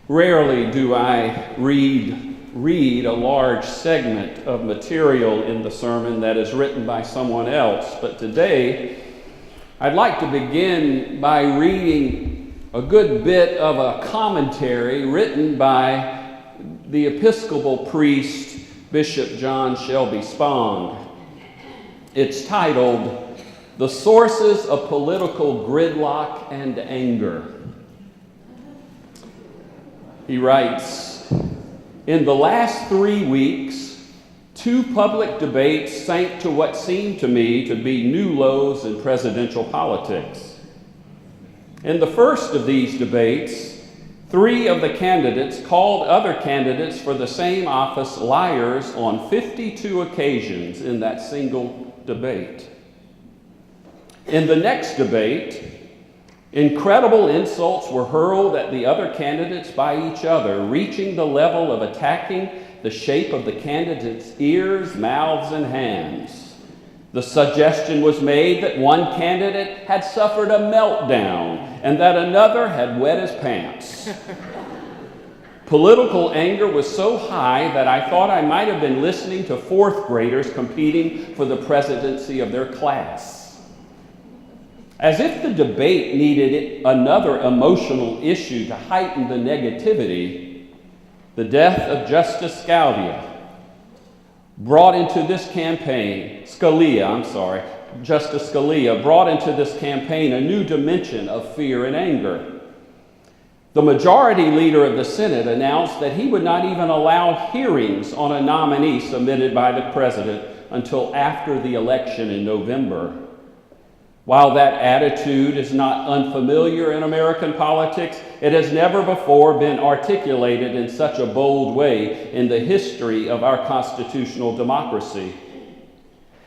Rarely do I read a large segment of material in the sermon that is written by someone else, but today I'd like to begin by reading a good bit of a commentary written by the Episcopal priest, Bishop John Shelby Spong. It's titled, "The Sources of Political Gridlock and Anger." He writes, "In the last 3 weeks, 2 public debates sank to what seemed to me to be new lows in presidential politics. In the first of these debates, 3 of the candidates called other candidates for the same office liars on 52 occasions in that single debate. In the next debate, incredible insults were hurled at the other candidates by each other, reaching the level of attacking the shape of the candidates' ears, mouths, and hands. The suggestion was made that one candidate had suffered a meltdown and that another had wet his pants. Political anger was so high that I thought I might have been listening to 4th graders competing for the presidency of their class. As if the debate needed another emotional issue to heighten the negativity, the death of Justice Scalia brought into this campaign, Justice Scalia brought into this campaign a new dimension of fear and anger. The majority leader of the Senate announced that he would not even allow hearings on a nominee submitted by the president until after the election in November. While that attitude is not unfamiliar in American politics, it has never before been articulated in such a bold way in the history of our constitutional democracy.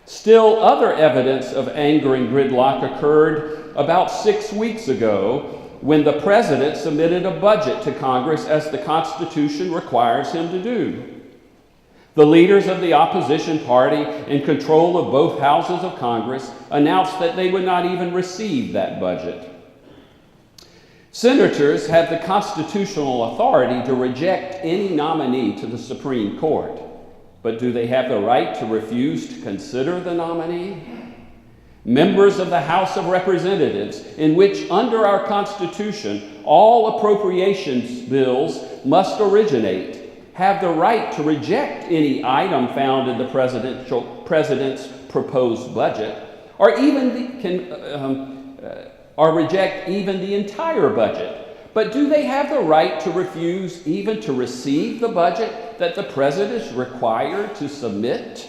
Still, other evidence of anger and gridlock occurred about 6 weeks ago when the president submitted a budget to Congress as the Constitution requires him to do. The leaders of the opposition party in control of both houses of Congress announced that they would not even receive that budget. Senators have the constitutional authority to reject any nominee to the Supreme Court, but do they have the right to refuse to consider the nominee? Members of the House of Representatives, in which under our Constitution all appropriations bills must originate, have the right to reject any item found in the president's proposed budget, or reject even the entire budget. But do they have the right to refuse even to receive the budget that the president is required to submit?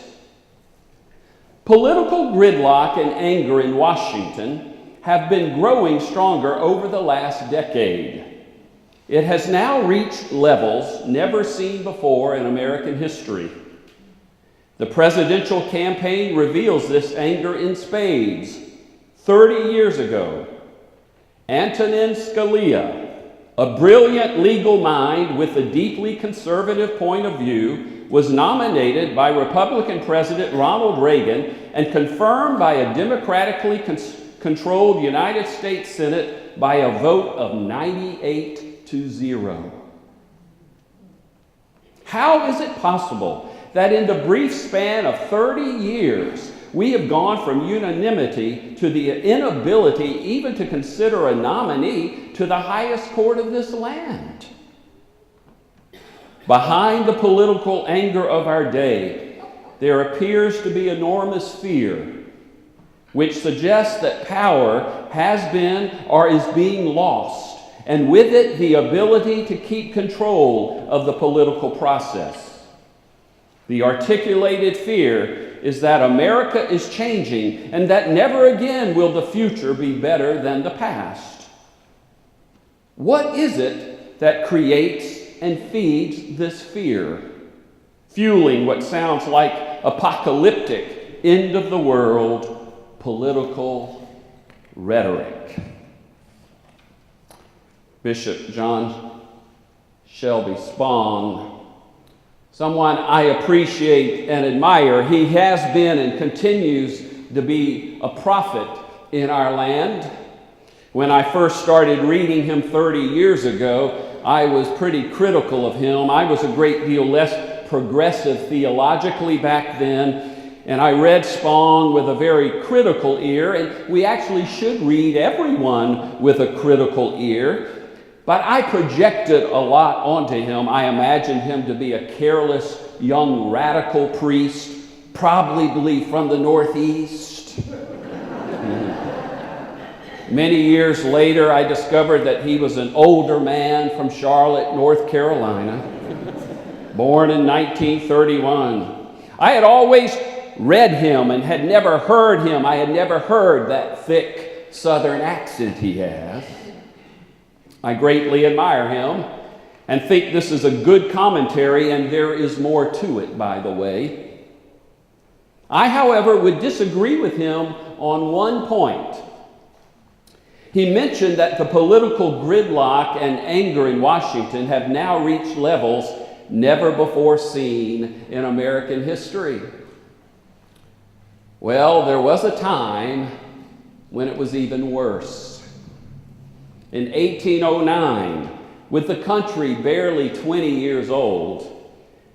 Political gridlock and anger in Washington have been growing stronger over the last decade. It has now reached levels never seen before in American history. The presidential campaign reveals this anger in spades. 30 years ago, Antonin Scalia, a brilliant legal mind with a deeply conservative point of view, was nominated by Republican President Ronald Reagan and confirmed by a democratically controlled United States Senate by a vote of 98-0. How is it possible that in the brief span of 30 years, we have gone from unanimity to the inability even to consider a nominee to the highest court of this land? Behind the political anger of our day, there appears to be enormous fear, which suggests that power has been or is being lost, and with it, the ability to keep control of the political process. The articulated fear is that America is changing and that never again will the future be better than the past. What is it that creates and feeds this fear, fueling what sounds like apocalyptic, end-of-the-world political rhetoric? Bishop John Shelby Spong, someone I appreciate and admire. He has been and continues to be a prophet in our land. When I first started reading him 30 years ago, I was pretty critical of him. I was a great deal less progressive theologically back then, and I read Spong with a very critical ear, and we actually should read everyone with a critical ear. But I projected a lot onto him. I imagined him to be a careless young radical priest, probably from the Northeast. Many years later, I discovered that he was an older man from Charlotte, North Carolina, born in 1931. I had always read him and had never heard him. I had never heard that thick Southern accent he has. I greatly admire him and think this is a good commentary, and there is more to it, by the way. I, however, would disagree with him on one point. He mentioned that the political gridlock and anger in Washington have now reached levels never before seen in American history. Well, there was a time when it was even worse. In 1809, with the country barely 20 years old,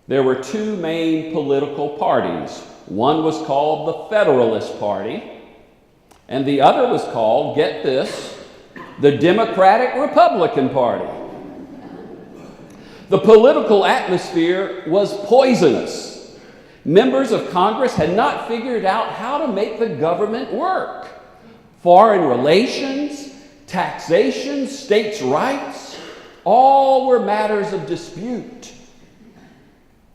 there were two main political parties. One was called the Federalist Party, and the other was called, get this, the Democratic Republican Party. The political atmosphere was poisonous. Members of Congress had not figured out how to make the government work. Foreign relations, taxation, states' rights, all were matters of dispute.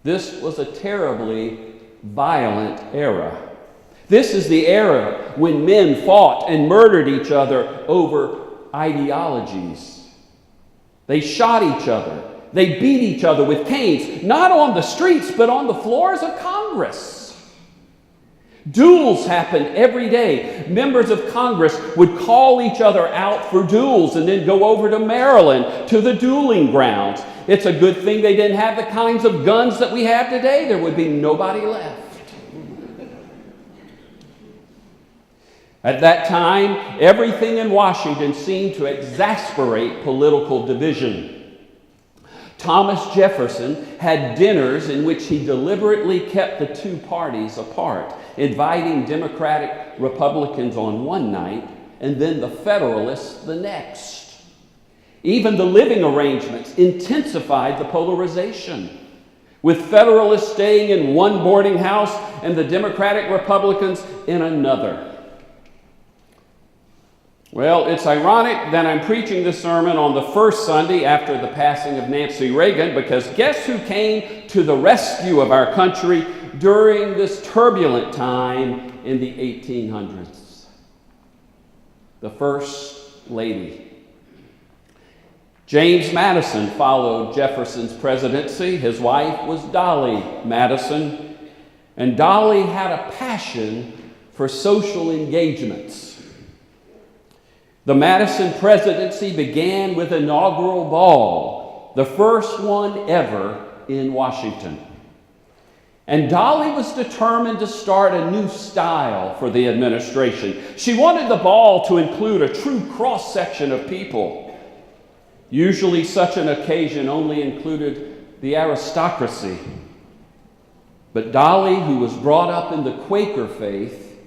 This was a terribly violent era. This is the era when men fought and murdered each other over ideologies. They shot each other. They beat each other with canes, not on the streets, but on the floors of Congress. Duels happened every day. Members of Congress would call each other out for duels and then go over to Maryland to the dueling grounds. It's a good thing they didn't have the kinds of guns that we have today. There would be nobody left. At that time, everything in Washington seemed to exasperate political division. Thomas Jefferson had dinners in which he deliberately kept the two parties apart, inviting Democratic Republicans on one night and then the Federalists the next. Even the living arrangements intensified the polarization, with Federalists staying in one boarding house and the Democratic Republicans in another. Well, it's ironic that I'm preaching this sermon on the first Sunday after the passing of Nancy Reagan, because guess who came to the rescue of our country during this turbulent time in the 1800s? The First Lady. James Madison followed Jefferson's presidency. His wife was Dolley Madison, and Dolley had a passion for social engagements. The Madison presidency began with an inaugural ball, the first one ever in Washington. And Dolley was determined to start a new style for the administration. She wanted the ball to include a true cross-section of people. Usually such an occasion only included the aristocracy. But Dolley, who was brought up in the Quaker faith,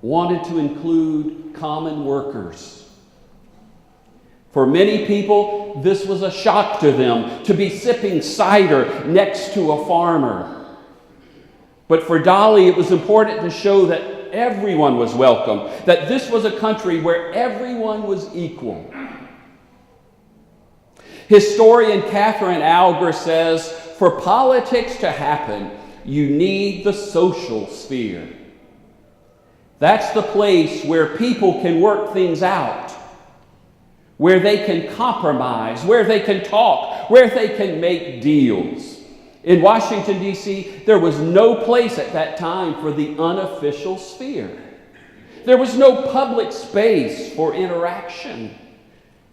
wanted to include common workers. For many people, this was a shock to them, to be sipping cider next to a farmer. But for Dolley, it was important to show that everyone was welcome, that this was a country where everyone was equal. Historian Catherine Alger says, for politics to happen, you need the social sphere. That's the place where people can work things out, where they can compromise, where they can talk, where they can make deals. In Washington, D.C., there was no place at that time for the unofficial sphere. There was no public space for interaction.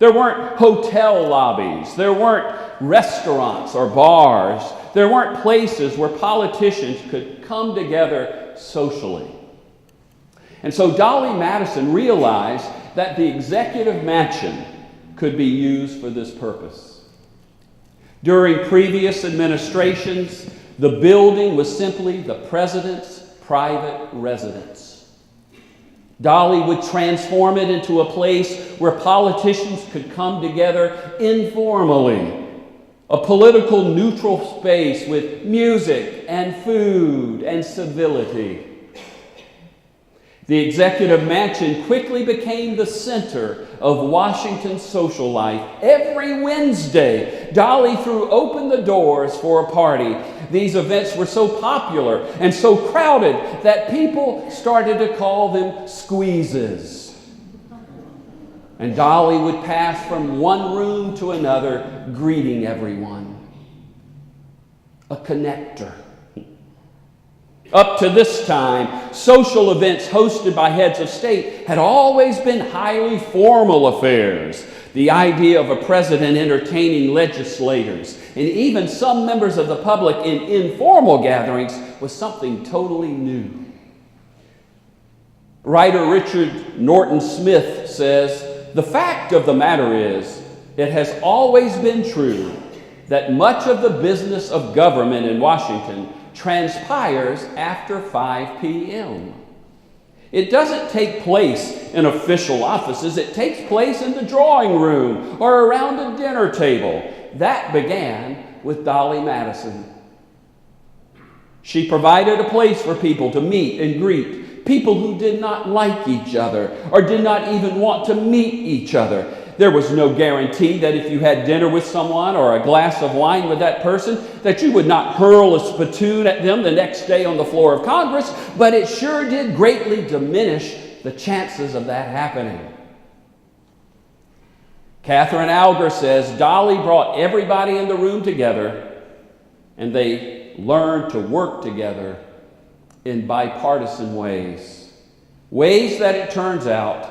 There weren't hotel lobbies. There weren't restaurants or bars. There weren't places where politicians could come together socially. And so Dolley Madison realized that the executive mansion could be used for this purpose. During previous administrations, the building was simply the president's private residence. Dolley would transform it into a place where politicians could come together informally, a political neutral space with music and food and civility. The executive mansion quickly became the center of Washington's social life. Every Wednesday, Dolley threw open the doors for a party. These events were so popular and so crowded that people started to call them squeezes. And Dolley would pass from one room to another, greeting everyone. A connector. Up to this time, social events hosted by heads of state had always been highly formal affairs. The idea of a president entertaining legislators and even some members of the public in informal gatherings was something totally new. Writer Richard Norton Smith says, "The fact of the matter is, it has always been true that much of the business of government in Washington transpires after 5 p.m. It doesn't take place in official offices. It takes place in the drawing room or around a dinner table." That began with Dolley Madison. She provided a place for people to meet and greet, people who did not like each other or did not even want to meet each other. There was no guarantee that if you had dinner with someone or a glass of wine with that person, that you would not hurl a spittoon at them the next day on the floor of Congress, but it sure did greatly diminish the chances of that happening. Catherine Alger says, Dolley brought everybody in the room together, and they learned to work together in bipartisan ways. Ways that it turns out,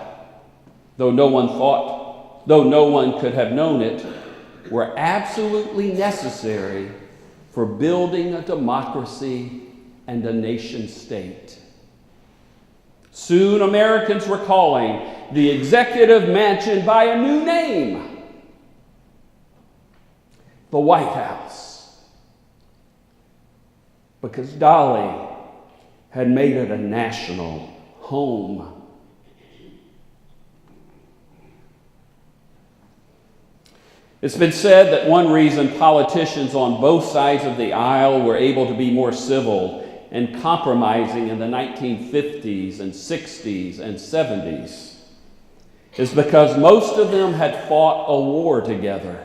though no one could have known it, were absolutely necessary for building a democracy and a nation state. Soon Americans were calling the executive mansion by a new name: the White House, because Dolley had made it a national home. It's been said that one reason politicians on both sides of the aisle were able to be more civil and compromising in the 1950s and 60s and 70s is because most of them had fought a war together.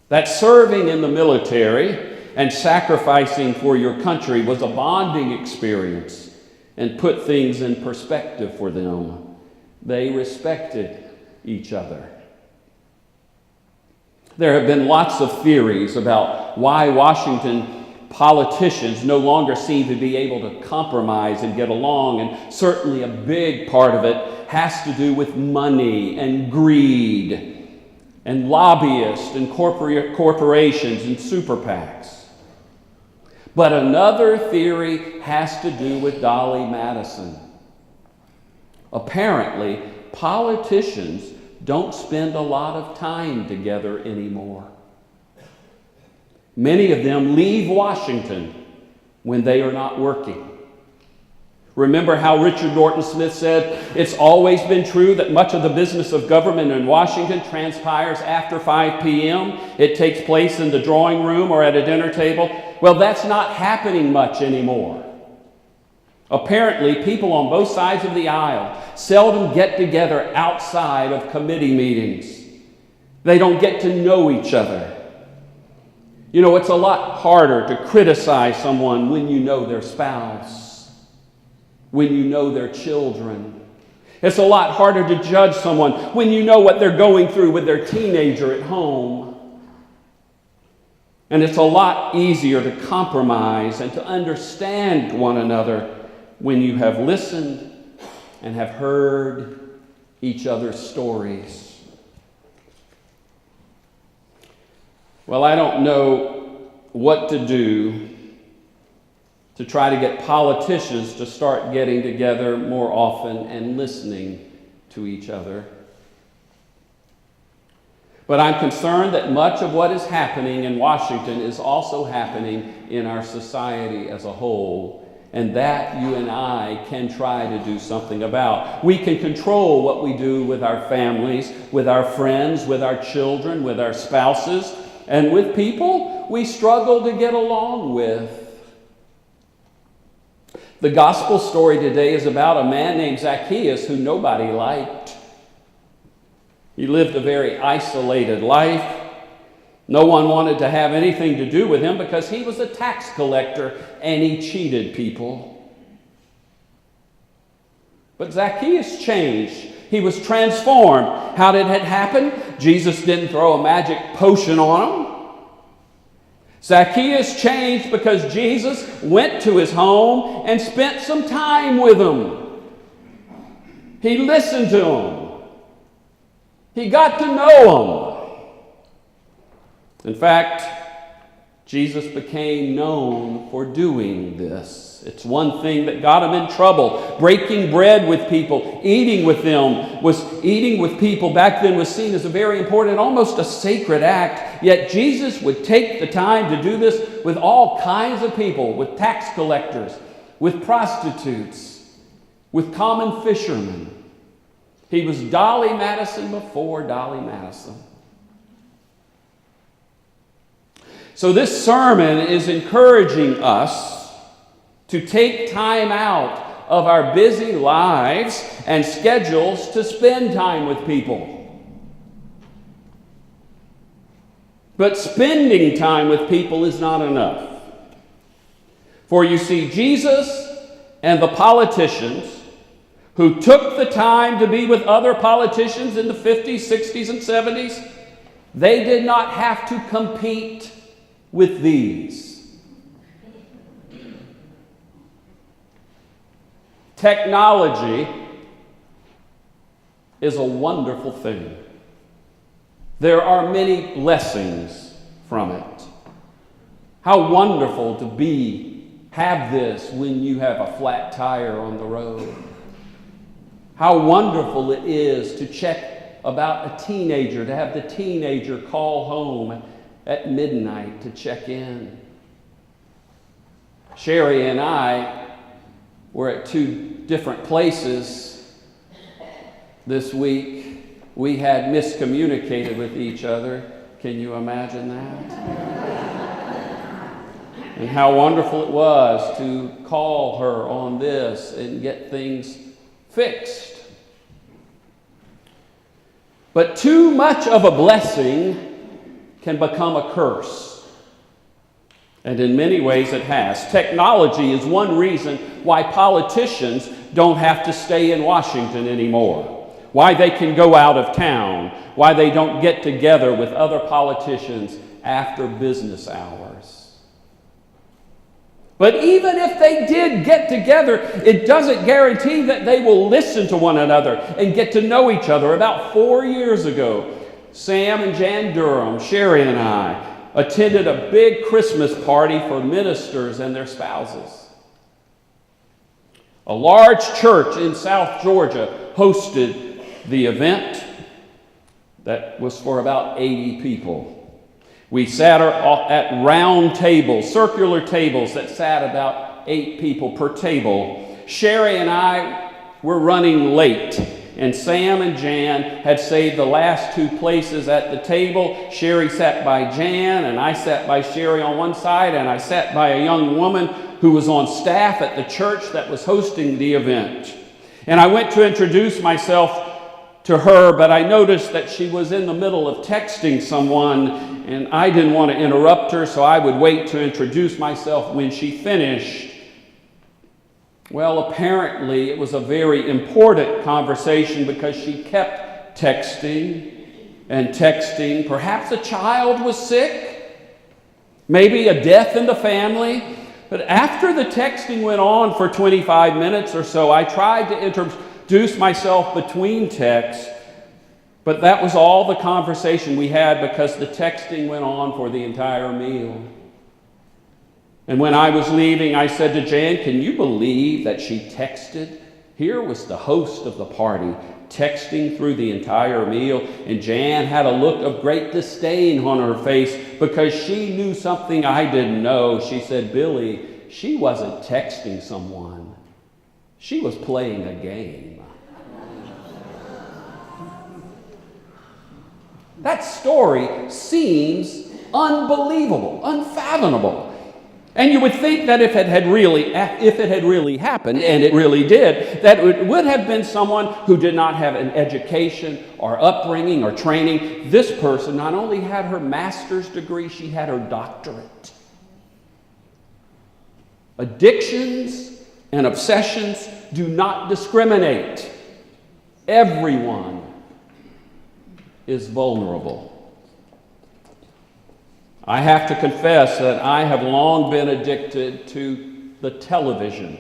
That serving in the military and sacrificing for your country was a bonding experience and put things in perspective for them. They respected each other. There have been lots of theories about why Washington politicians no longer seem to be able to compromise and get along, and certainly a big part of it has to do with money and greed and lobbyists and corporations and super PACs. But another theory has to do with Dolley Madison. Apparently, politicians don't spend a lot of time together anymore. Many of them leave Washington when they are not working. Remember how Richard Norton Smith said, it's always been true that much of the business of government in Washington transpires after 5 p.m. It takes place in the drawing room or at a dinner table. Well, that's not happening much anymore. Apparently, people on both sides of the aisle seldom get together outside of committee meetings. They don't get to know each other. You know, it's a lot harder to criticize someone when you know their spouse, when you know their children. It's a lot harder to judge someone when you know what they're going through with their teenager at home. And it's a lot easier to compromise and to understand one another when you have listened and have heard each other's stories. Well, I don't know what to do to try to get politicians to start getting together more often and listening to each other. But I'm concerned that much of what is happening in Washington is also happening in our society as a whole, and that you and I can try to do something about. We can control what we do with our families, with our friends, with our children, with our spouses, and with people we struggle to get along with. The gospel story today is about a man named Zacchaeus who nobody liked. He lived a very isolated life. No one wanted to have anything to do with him because he was a tax collector and he cheated people. But Zacchaeus changed. He was transformed. How did it happen? Jesus didn't throw a magic potion on him. Zacchaeus changed because Jesus went to his home and spent some time with him. He listened to him. He got to know him. In fact, Jesus became known for doing this. It's one thing that got him in trouble. Breaking bread with people, eating with them, eating with people back then was seen as a very important, almost a sacred act. Yet Jesus would take the time to do this with all kinds of people, with tax collectors, with prostitutes, with common fishermen. He was Dolley Madison before Dolley Madison. So this sermon is encouraging us to take time out of our busy lives and schedules to spend time with people. But spending time with people is not enough. For you see, Jesus and the politicians who took the time to be with other politicians in the 50s, 60s, and 70s, they did not have to compete with these. Technology is a wonderful thing. There are many blessings from it. How wonderful to have this when you have a flat tire on the road. How wonderful it is to check about a teenager, to have the teenager call home at midnight to check in. Sherry and I were at 2 different places this week. We had miscommunicated with each other. Can you imagine that? And how wonderful it was to call her on this and get things fixed. But too much of a blessing can become a curse. And in many ways it has. Technology is one reason why politicians don't have to stay in Washington anymore. Why they can go out of town. Why they don't get together with other politicians after business hours. But even if they did get together, it doesn't guarantee that they will listen to one another and get to know each other. About 4 years ago, Sam and Jan Durham, Sherry and I, attended a big Christmas party for ministers and their spouses. A large church in South Georgia hosted the event that was for about 80 people. We sat at round tables, circular tables that sat about 8 people per table. Sherry and I were running late, and Sam and Jan had saved the last 2 places at the table. Sherry sat by Jan, and I sat by Sherry on one side, and I sat by a young woman who was on staff at the church that was hosting the event. And I went to introduce myself to her, but I noticed that she was in the middle of texting someone, and I didn't want to interrupt her, so I would wait to introduce myself when she finished. Well, apparently it was a very important conversation because she kept texting and texting. Perhaps a child was sick, maybe a death in the family. But after the texting went on for 25 minutes or so, I tried to introduce myself between texts, but that was all the conversation we had because the texting went on for the entire meal. And when I was leaving, I said to Jan, "Can you believe that she texted?" Here was the host of the party texting through the entire meal, and Jan had a look of great disdain on her face because she knew something I didn't know. She said, "Billy, she wasn't texting someone. She was playing a game." That story seems unbelievable, unfathomable. And you would think that if it had really happened, and it really did, that it would have been someone who did not have an education or upbringing or training. This person not only had her master's degree, she had her doctorate. Addictions and obsessions do not discriminate. Everyone is vulnerable. I have to confess that I have long been addicted to the television,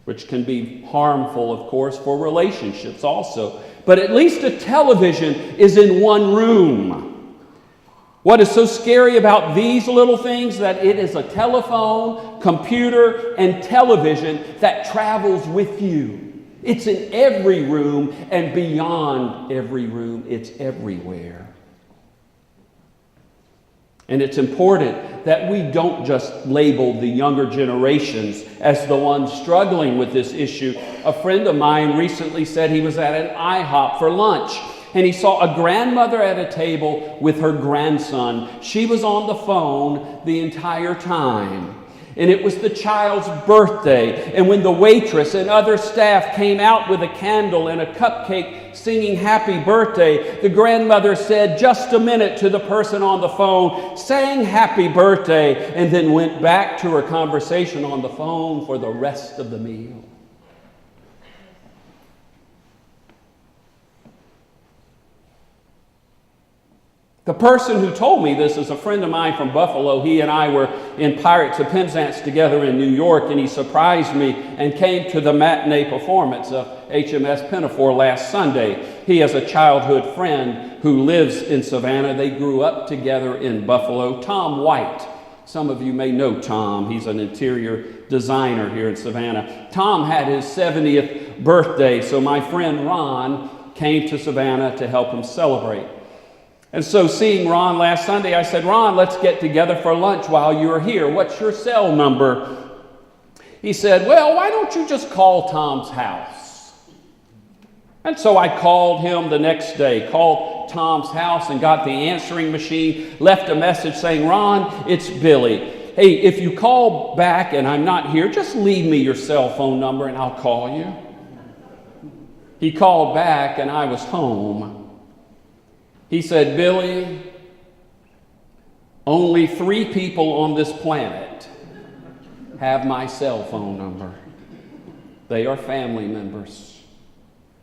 which can be harmful, of course, for relationships also. But at least a television is in one room. What is so scary about these little things that it is a telephone, computer, and television that travels with you. It's in every room, and beyond every room, it's everywhere. And it's important that we don't just label the younger generations as the ones struggling with this issue. A friend of mine recently said he was at an IHOP for lunch, and he saw a grandmother at a table with her grandson. She was on the phone the entire time. And it was the child's birthday. And when the waitress and other staff came out with a candle and a cupcake singing happy birthday, the grandmother said, "Just a minute," to the person on the phone, sang happy birthday, and then went back to her conversation on the phone for the rest of the meal. The person who told me this is a friend of mine from Buffalo. He and I were in Pirates of Penzance together in New York, and he surprised me and came to the matinee performance of HMS Pinafore last Sunday. He has a childhood friend who lives in Savannah. They grew up together in Buffalo. Tom White. Some of you may know Tom. He's an interior designer here in Savannah. Tom had his 70th birthday, so my friend Ron came to Savannah to help him celebrate. And so seeing Ron last Sunday, I said, "Ron, let's get together for lunch while you're here. What's your cell number?" He said, "Well, why don't you just call Tom's house?" And so I called him the next day, called Tom's house and got the answering machine, left a message saying, "Ron, it's Billy. Hey, if you call back and I'm not here, just leave me your cell phone number and I'll call you." He called back and I was home. He said, "Billy, only 3 people on this planet have my cell phone number. They are family members.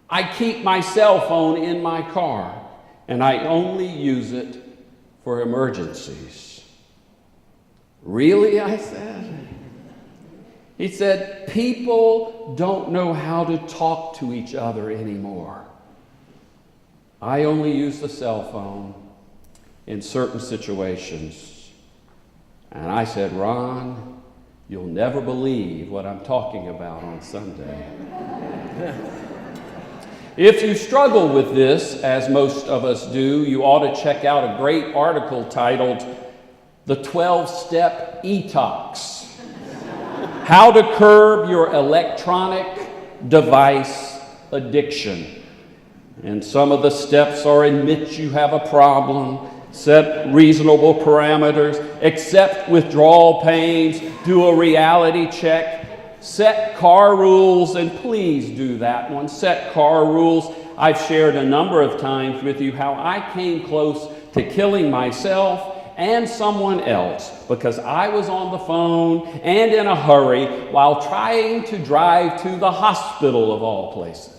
I keep my cell phone in my car, and I only use it for emergencies." "Really?" I said. He said, "People don't know how to talk to each other anymore. I only use the cell phone in certain situations." And I said, "Ron, you'll never believe what I'm talking about on Sunday." If you struggle with this, as most of us do, you ought to check out a great article titled "The 12-Step Detox: How to Curb Your Electronic Device Addiction." And some of the steps are: admit you have a problem, set reasonable parameters, accept withdrawal pains, do a reality check, set car rules, and please do that one, set car rules. I've shared a number of times with you how I came close to killing myself and someone else because I was on the phone and in a hurry while trying to drive to the hospital of all places.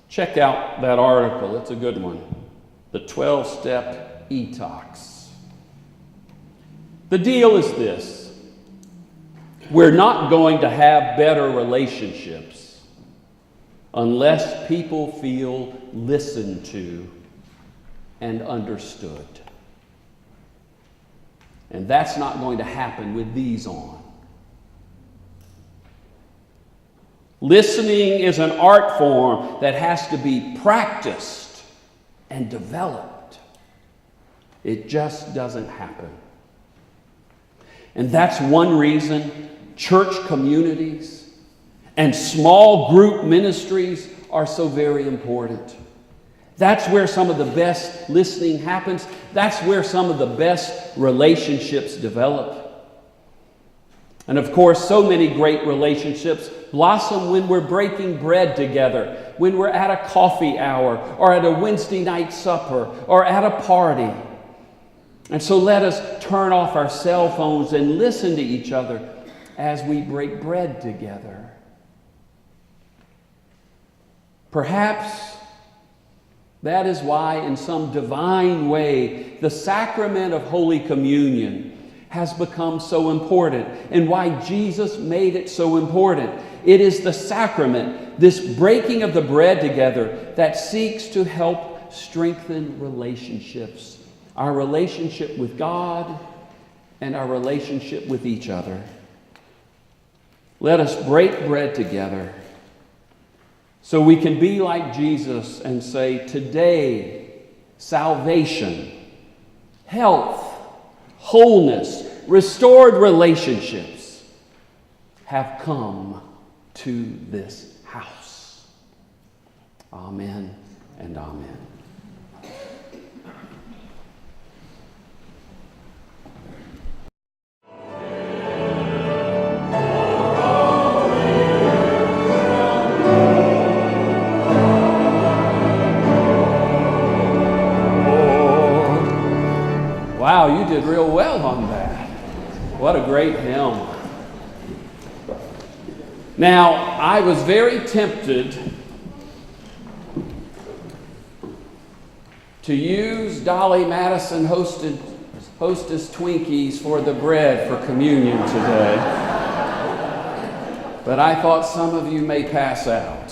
Check out that article. It's a good one. The 12-Step Detox. The deal is this: we're not going to have better relationships unless people feel listened to and understood. And that's not going to happen with these on. Listening is an art form that has to be practiced and developed. It just doesn't happen. And that's one reason church communities and small group ministries are so very important. That's where some of the best listening happens. That's where some of the best relationships develop. And of course, so many great relationships blossom when we're breaking bread together, when we're at a coffee hour, or at a Wednesday night supper, or at a party. And so let us turn off our cell phones and listen to each other as we break bread together. Perhaps that is why, in some divine way, the sacrament of Holy Communion has become so important, and why Jesus made it so important. It is the sacrament, this breaking of the bread together, that seeks to help strengthen relationships, our relationship with God and our relationship with each other. Let us break bread together so we can be like Jesus and say, today, salvation, health, wholeness, restored relationships have come to this house. Amen and amen. Wow, you did real well on that. What a great hymn. Now, I was very tempted to use Dolley Madison hostess Twinkies for the bread for communion today. But I thought some of you may pass out.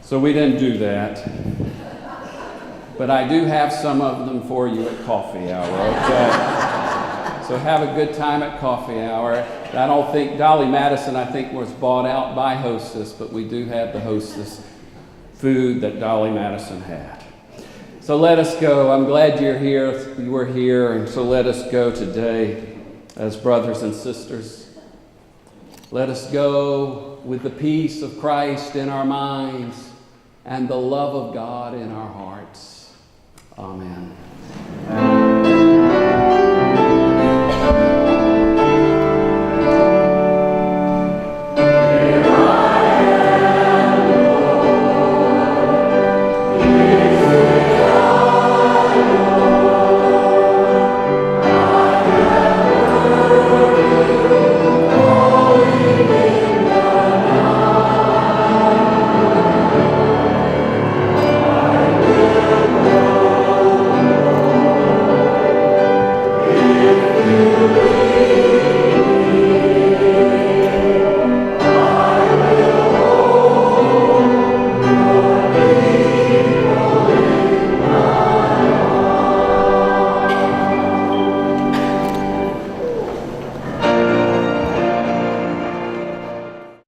So we didn't do that. But I do have some of them for you at coffee hour, okay? So have a good time at coffee hour. I don't think, Dolley Madison, I think, was bought out by Hostess, but we do have the Hostess food that Dolley Madison had. So let us go. I'm glad you're here. You were here, and so let us go today as brothers and sisters. Let us go with the peace of Christ in our minds and the love of God in our hearts. Amen.